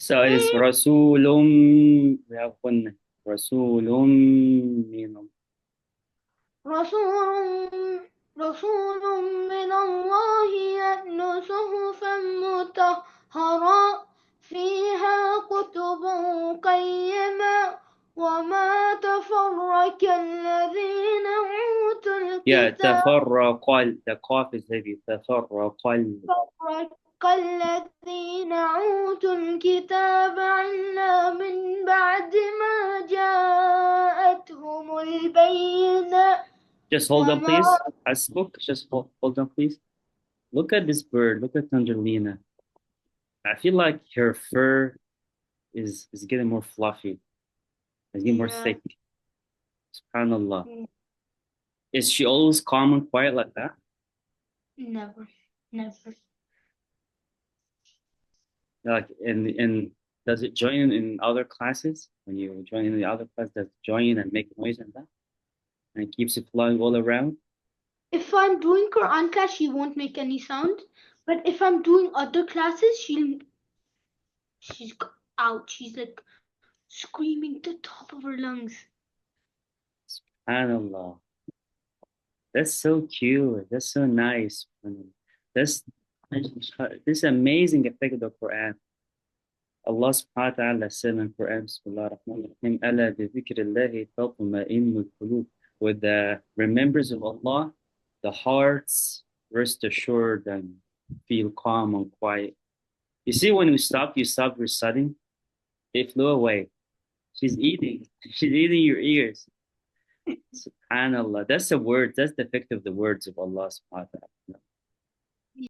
So it is Rasulun, we have one, Rasulun min رسول رسول من الله يتلو صحفا مطهرا فيها كتب قيمة وما تفرق الذين أوتوا Yeah, الكتاب تفرق, the qaf is heavy, تفرق, فرق الذين أوتوا الكتاب إلا من بعد ما جاءتهم البينة just hold on وما please, Hasbuk, just hold on please. Look at this bird, look at Angelina. I feel like her fur is getting more fluffy, it's getting more yeah, thick. SubhanAllah. Is she always calm and quiet like that? never, never. Like and does it join in other classes? When you join in the other class, does it join and make noise and that? And it keeps it flying all around? If I'm doing Quran class, she won't make any sound. But if I'm doing other classes, she's out. She's like screaming at the top of her lungs. SubhanAllah. That's so cute. That's so nice. That's this amazing effect of the Quran. Allah subhanahu wa ta'ala said in the Quran, Bismillah ar-Rahman ar-Rahim, Ala bi dhikrillahi tatma'innul qulub. With the remembrance of Allah, the hearts rest assured and feel calm and quiet. You see, when you stop reciting, they flew away. She's eating. She's eating your ears. SubhanAllah. That's the word. That's the effect of the words of Allah subhanahu wa ta'ala.